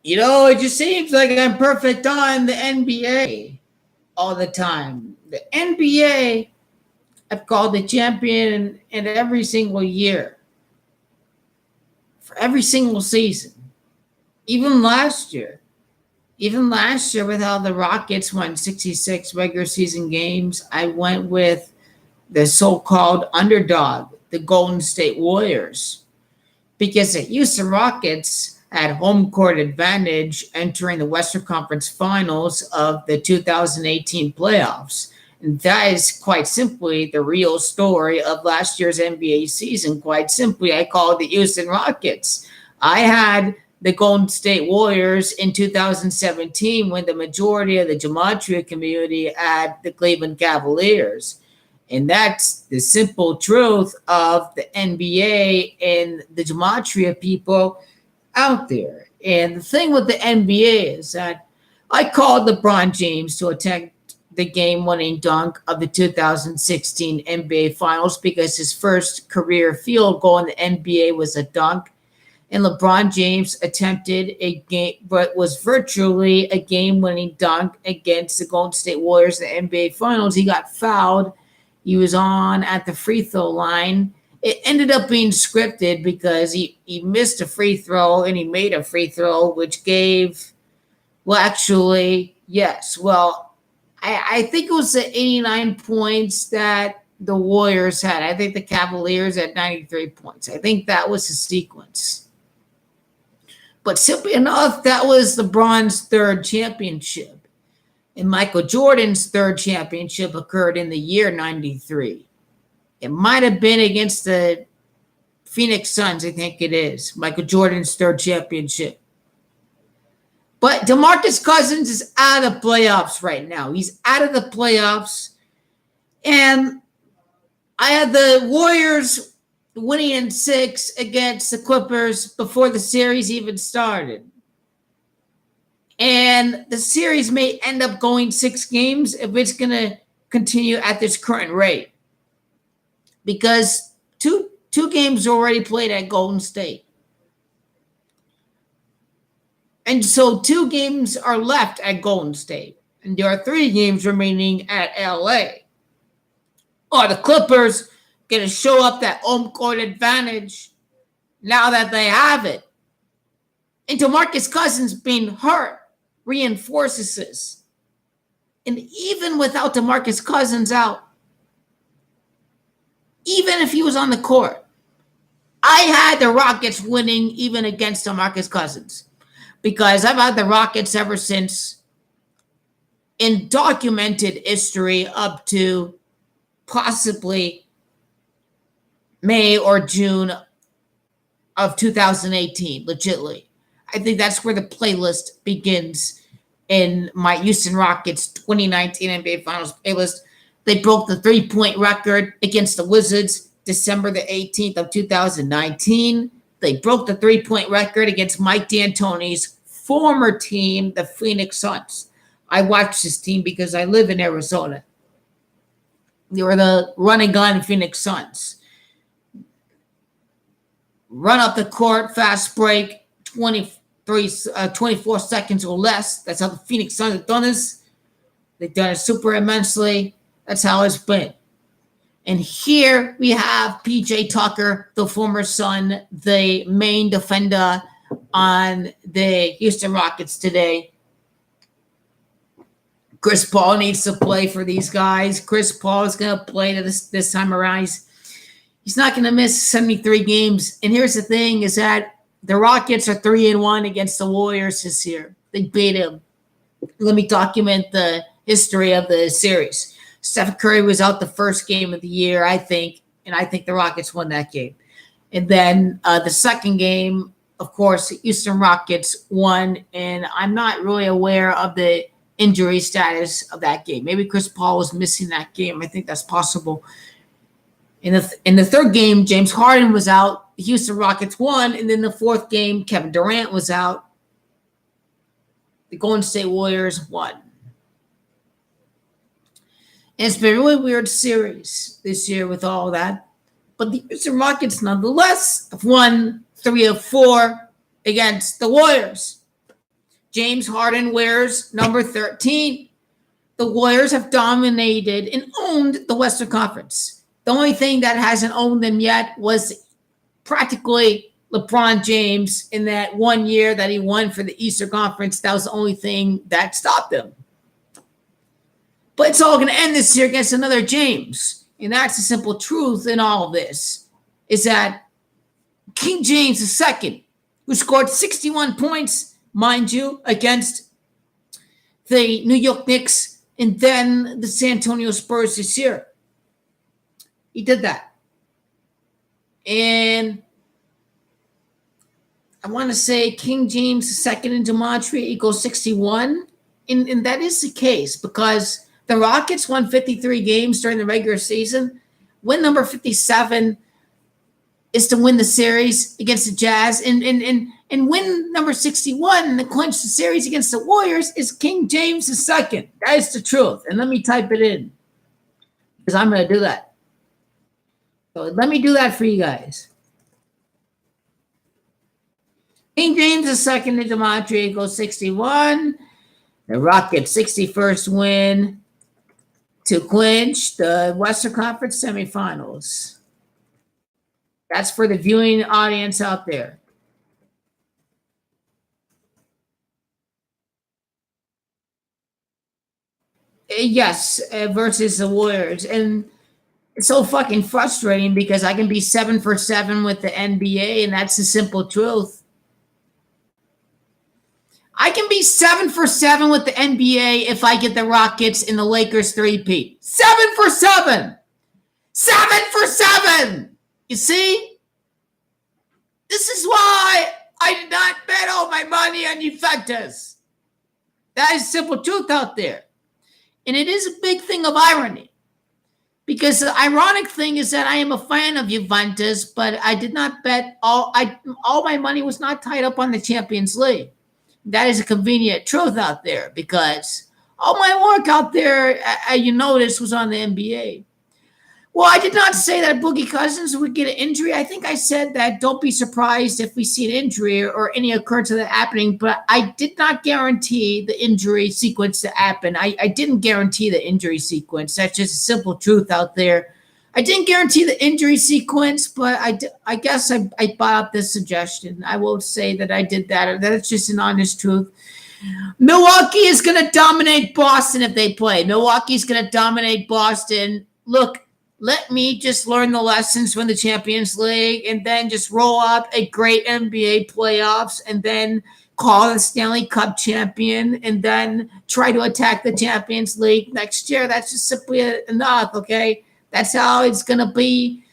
It just seems like I'm perfect on the NBA all the time. The NBA, I've called the champion in every single year, for every single season, even last year. Even last year, with how the Rockets won 66 regular season games, I went with the so called underdog, the Golden State Warriors, because the Houston Rockets had home court advantage entering the Western Conference Finals of the 2018 playoffs. And that is quite simply the real story of last year's NBA season. Quite simply, I call it the Houston Rockets. I had the Golden State Warriors in 2017 when the majority of the gematria community had the Cleveland Cavaliers. And that's the simple truth of the NBA and the gematria people out there. And the thing with the NBA is that I called LeBron James to attempt the game-winning dunk of the 2016 NBA Finals because his first career field goal in the NBA was a dunk. And LeBron James attempted a game, but was virtually a game-winning dunk against the Golden State Warriors in the NBA Finals. He got fouled. He was on at the free throw line. It ended up being scripted because he missed a free throw and he made a free throw, which gave, well, actually, yes. Well, I think it was the 89 points that the Warriors had. I think the Cavaliers had 93 points. I think that was the sequence. But simply enough, that was LeBron's third championship. And Michael Jordan's third championship occurred in the year 93. It might have been against the Phoenix Suns, I think it is. Michael Jordan's third championship. But DeMarcus Cousins is out of playoffs right now. He's out of the playoffs. And I had the Warriors winning in 6 against the Clippers before the series even started. And the series may end up going 6 games if it's going to continue at this current rate. Because two games already played at Golden State. And so 2 games are left at Golden State. And there are 3 games remaining at LA. Are the Clippers going to show up that home court advantage now that they have it? And DeMarcus Cousins being hurt reinforces this. And even without DeMarcus Cousins out, even if he was on the court, I had the Rockets winning even against DeMarcus Cousins. Because I've had the Rockets ever since, in documented history, up to possibly May or June of 2018, legitly. I think that's where the playlist begins in my Houston Rockets 2019 NBA Finals playlist. They broke the 3-point record against the Wizards December the 18th of 2019. They broke the 3-point record against Mike D'Antoni's former team, the Phoenix Suns. I watched this team because I live in Arizona. They were the running gun Phoenix Suns. Run up the court, fast break, 24 seconds or less. That's how the Phoenix Suns have done this. They've done it super immensely. That's how it's been. And here we have PJ Tucker, the former Sun, the main defender on the Houston Rockets today. Chris Paul needs to play for these guys. Chris Paul is going to play this time around. He's not going to miss 73 games. And here's the thing is that the Rockets are 3-1 against the Warriors this year. They beat him. Let me document the history of the series. Steph Curry was out the first game of the year, I think, and I think the Rockets won that game. And then the second game, of course, the Houston Rockets won, and I'm not really aware of the injury status of that game. Maybe Chris Paul was missing that game. I think that's possible. In the third game, James Harden was out. The Houston Rockets won, and then the fourth game, Kevin Durant was out. The Golden State Warriors won. And it's been a really weird series this year with all that. But the Houston Rockets, nonetheless, have won 3 of 4 against the Warriors. James Harden wears number 13. The Warriors have dominated and owned the Western Conference. The only thing that hasn't owned them yet was practically LeBron James in that 1 year that he won for the Eastern Conference. That was the only thing that stopped him. But it's all going to end this year against another James. And that's the simple truth in all of this, is that King James II, who scored 61 points, mind you, against the New York Knicks and then the San Antonio Spurs this year. He did that. And I want to say King James II in gematria equals 61. And that is the case because the Rockets won 53 games during the regular season. Win number 57 is to win the series against the Jazz. And win number 61 to clinch the series against the Warriors is King James II. That is the truth. And let me type it in because I'm going to do that. So let me do that for you guys. King James II in gematria equals 61. The Rockets' 61st win to clinch the Western Conference semifinals. That's for the viewing audience out there. Yes, versus the Warriors. And it's so fucking frustrating because I can be 7 for 7 with the NBA, and that's the simple truth. I can be 7 for 7 with the NBA if I get the Rockets and the Lakers three-peat. 7 for 7. 7 for 7. You see? This is why I did not bet all my money on Juventus. That is simple truth out there. And it is a big thing of irony. Because the ironic thing is that I am a fan of Juventus, but I did not bet all my money was not tied up on the Champions League. That is a convenient truth out there because all my work out there, you notice, was on the NBA. Well, I did not say that Boogie Cousins would get an injury. I think I said that don't be surprised if we see an injury or any occurrence of that happening, but I did not guarantee the injury sequence to happen. I didn't guarantee the injury sequence. That's just a simple truth out there. I didn't guarantee the injury sequence, but I guess I bought up this suggestion. I will say that I did that. That's just an honest truth. Milwaukee is going to dominate Boston if they play. Milwaukee's going to dominate Boston. Look, let me just learn the lessons from the Champions League and then just roll up a great NBA playoffs and then call the Stanley Cup champion and then try to attack the Champions League next year. That's just simply enough, okay? That's how it's going to be.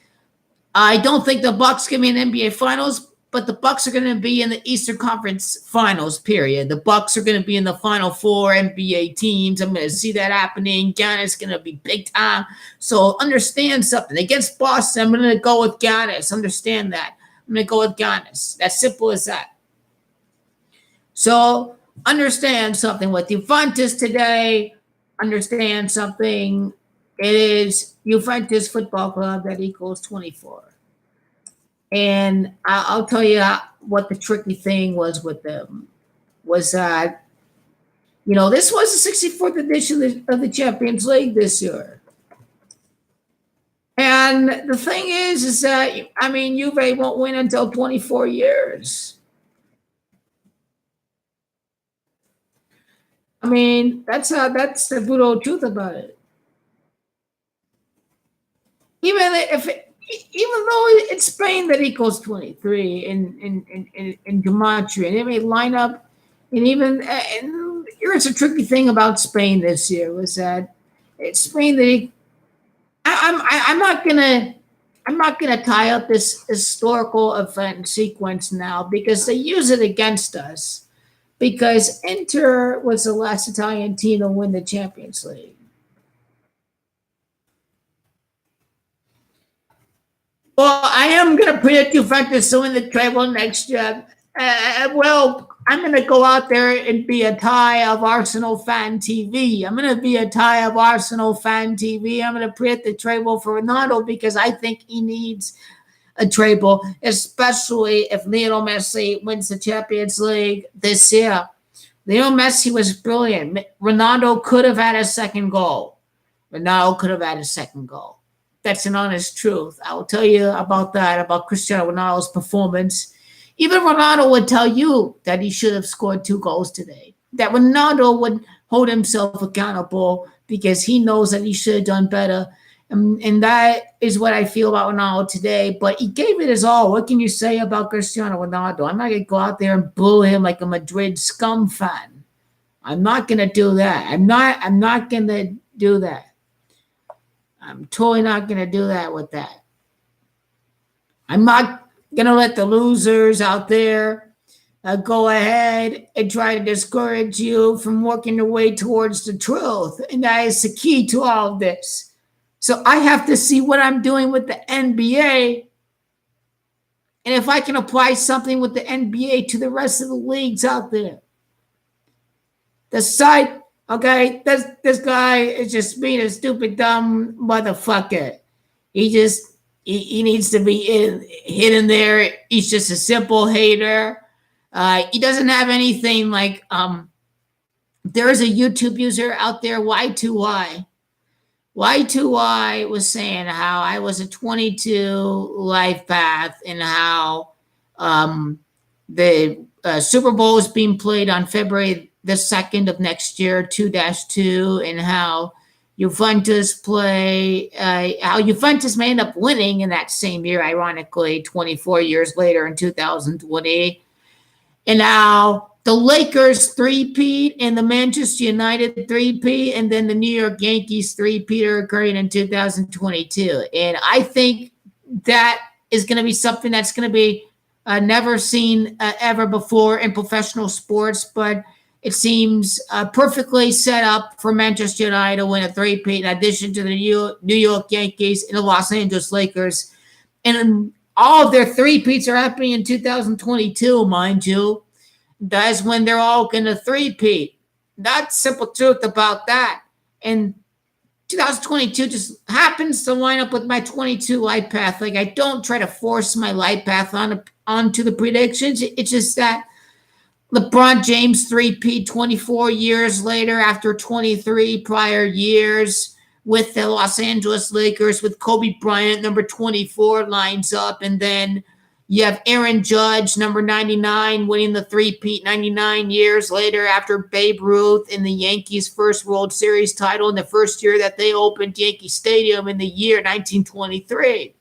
I don't think the Bucks can be in NBA Finals, but the Bucks are going to be in the Eastern Conference Finals, period. The Bucks are going to be in the Final Four NBA teams. I'm going to see that happening. Giannis is going to be big time. So understand something. Against Boston, I'm going to go with Giannis. Understand that. I'm going to go with Giannis. That's simple as that. So understand something with Juventus today. Understand something. It is Juventus Football Club that equals 24. And I'll tell you what the tricky thing was with them was that, this was the 64th edition of the Champions League this year. And the thing is that, Juve won't win until 24 years. That's the brutal truth about it. Even though it's Spain that equals 23 in gematria, and it may line up, and here's a tricky thing about Spain this year was that it's Spain that I'm not gonna tie up this historical event sequence now because they use it against us because Inter was the last Italian team to win the Champions League. Well, I am going to predict Juventus to win the treble next year. Well, I'm going to go out there and be a tie of Arsenal Fan TV. I'm going to be a tie of Arsenal Fan TV. I'm going to predict the treble for Ronaldo because I think he needs a treble, especially if Lionel Messi wins the Champions League this year. Leo Messi was brilliant. Ronaldo could have had a second goal. Ronaldo could have had a second goal. That's an honest truth. I will tell you about that, about Cristiano Ronaldo's performance. Even Ronaldo would tell you that he should have scored 2 goals today. That Ronaldo would hold himself accountable because he knows that he should have done better. And that is what I feel about Ronaldo today. But he gave it his all. What can you say about Cristiano Ronaldo? I'm not going to go out there and boo him like a Madrid scum fan. I'm not going to do that. I'm not going to do that. I'm totally not going to do that with that. I'm not going to let the losers out there go ahead and try to discourage you from working your way towards the truth. And that is the key to all of this. So I have to see what I'm doing with the NBA. And if I can apply something with the NBA to the rest of the leagues out there. The site, okay, this guy is just being a stupid, dumb motherfucker. He needs to be hidden there. He's just a simple hater. He doesn't have anything like, there is a YouTube user out there, Y2Y. Y2Y was saying how I was a 22 life path and how the Super Bowl is being played on February the 2nd of next year, 2-2, and how Juventus how Juventus may end up winning in that same year, ironically, 24 years later in 2020, and how the Lakers three-peat and the Manchester United three-peat and then the New York Yankees three-peat are occurring in 2022. And I think that is going to be something that's going to be never seen ever before in professional sports, but it seems perfectly set up for Manchester United to win a three-peat in addition to the New York Yankees and the Los Angeles Lakers. And all of their three-peats are happening in 2022, mind you. That's when they're all going to three-peat. That's simple truth about that. And 2022 just happens to line up with my 22 life path. Like, I don't try to force my life path onto the predictions. It's just that LeBron James three-peat 24 years later after 23 prior years with the Los Angeles Lakers with Kobe Bryant, number 24, lines up. And then you have Aaron Judge, number 99, winning the three-peat 99 years later after Babe Ruth in the Yankees' first World Series title in the first year that they opened Yankee Stadium in the year 1923.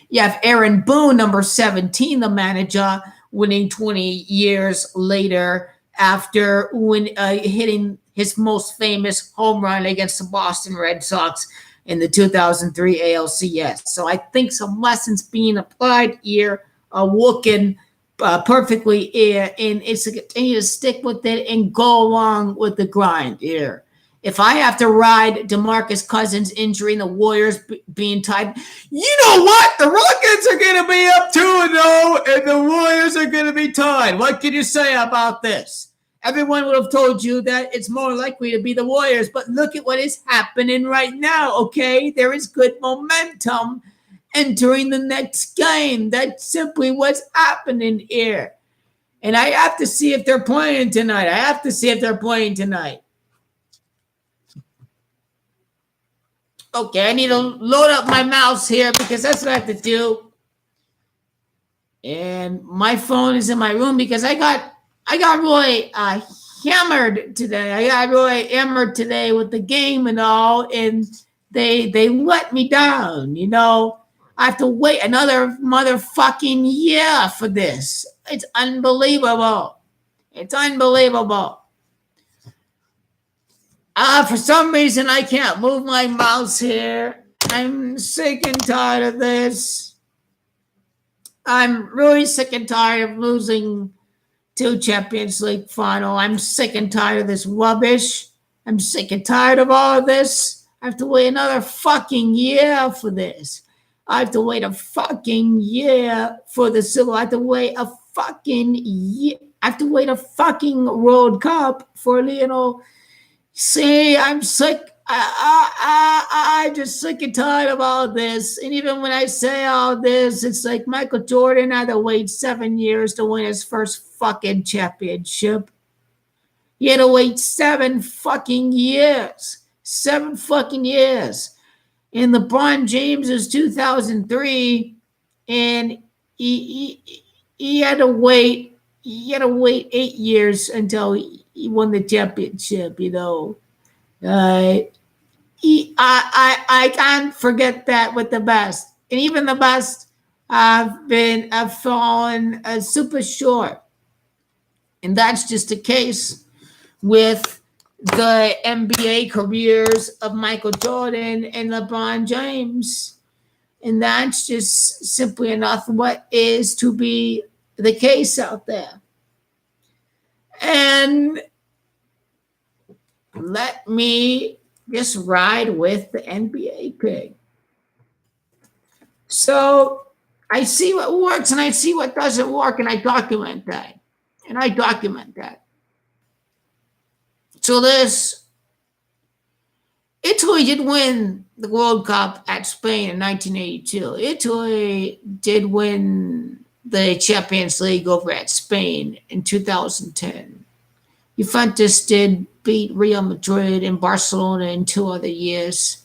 You have Aaron Boone, number 17, the manager, winning 20 years later after hitting his most famous home run against the Boston Red Sox in the 2003 ALCS. So I think some lessons being applied here are working perfectly here, and it's to continue to stick with it and go along with the grind here. If I have to ride DeMarcus Cousins' injury and the Warriors being tied, you know what? The Rockets are going to be up 2-0, and the Warriors are going to be tied. What can you say about this? Everyone would have told you that it's more likely to be the Warriors, but look at what is happening right now, okay? There is good momentum entering the next game. That's simply what's happening here. And I have to see if they're playing tonight. Okay, I need to load up my mouse here because that's what I have to do. And my phone is in my room because I got really hammered today. I got really hammered today with the game and all, and they let me down, you know. I have to wait another motherfucking year for this. It's unbelievable. For some reason, I can't move my mouse here. I'm sick and tired of this. I'm really sick and tired of losing 2 Champions League final. I'm sick and tired of this rubbish. I'm sick and tired of all of this. I have to wait another fucking year for this. I have to wait a fucking year for the Civil. I have to wait a fucking year. I have to wait a fucking World Cup for Lionel. See, I'm sick. I'm just sick and tired of all this. And even when I say all this, it's like Michael Jordan had to wait 7 years to win his first fucking championship. He had to wait 7 fucking years. 7 fucking years. And LeBron James is 2003, and he had to wait. He had to wait 8 years until he won the championship. I can't forget that with the best, and even the best have fallen super short, and that's just the case with the NBA careers of Michael Jordan and LeBron James. And that's just simply enough what is to be the case out there. And let me just ride with the NBA pick. So I see what works and I see what doesn't work, and I document that. So Italy did win the World Cup at Spain in 1982. Italy did win the Champions League over at Spain in 2010. Juventus did beat Real Madrid and Barcelona in 2 other years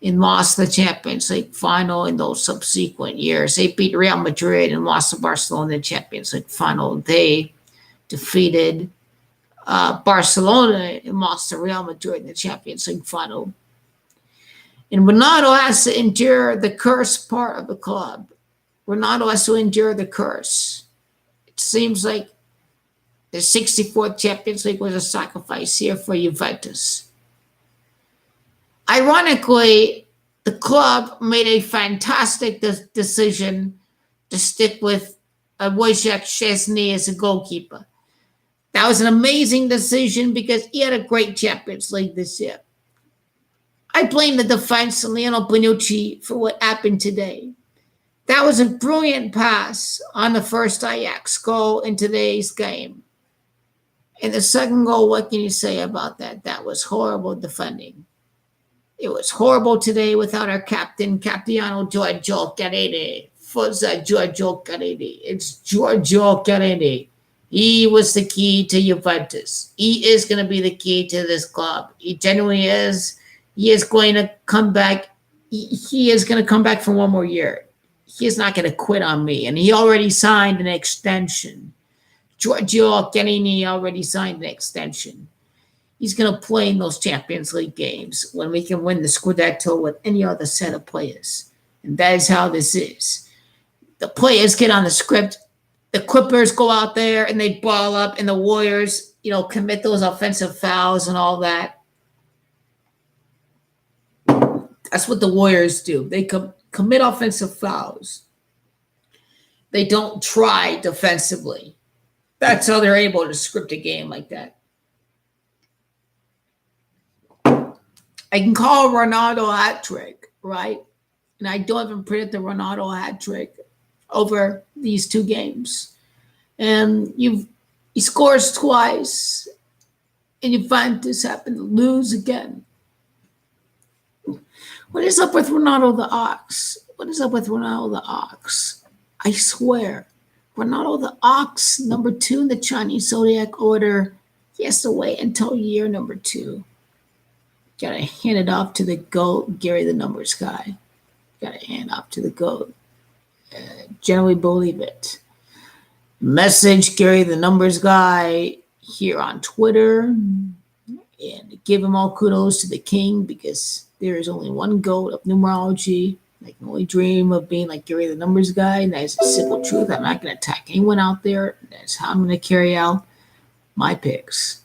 and lost the Champions League final in those subsequent years. They beat Real Madrid and lost to Barcelona in the Champions League final. They defeated Barcelona and lost to Real Madrid in the Champions League final. And Ronaldo has to endure the curse part of the club. Ronaldo has to endure the curse. It seems like the 64th Champions League was a sacrifice here for Juventus. Ironically, the club made a fantastic decision to stick with Wojciech Szczesny as a goalkeeper. That was an amazing decision because he had a great Champions League this year. I blame the defense and Lionel Bonucci for what happened today. That was a brilliant pass on the first Ajax goal in today's game. And the second goal, what can you say about that? That was horrible defending. It was horrible today without our captain, Capitano Giorgio Chiellini. Forza Giorgio Chiellini. It's Giorgio Chiellini. He was the key to Juventus. He is going to be the key to this club. He genuinely is. He is going to come back. He is going to come back for 1 more year. He is not going to quit on me. And he already signed an extension. Giorgio Chiellini already signed an extension. He's going to play in those Champions League games when we can win the Scudetto with any other set of players. And that is how this is. The players get on the script. The Clippers go out there and they ball up, and the Warriors, commit those offensive fouls and all that. That's what the Warriors do. They commit offensive fouls. They don't try defensively. That's how they're able to script a game like that. I can call Ronaldo a hat trick, right? And I don't even predict the Ronaldo hat trick over these 2 games. And he scores twice, and Juventus happen to lose again. What is up with Ronaldo the Ox? What is up with Ronaldo the Ox? I swear, Ronaldo the Ox, number 2 in the Chinese zodiac order, he has to wait until year number 2. Gotta hand it off to the GOAT, Gary the Numbers guy. Gotta hand off to the GOAT. Generally believe it. Message Gary the Numbers guy here on Twitter, and give him all kudos to the king, because there is only one GOAT of numerology. I can only dream of being like Gary the Numbers guy, and that is the simple truth. I'm not going to attack anyone out there. That's how I'm going to carry out my picks.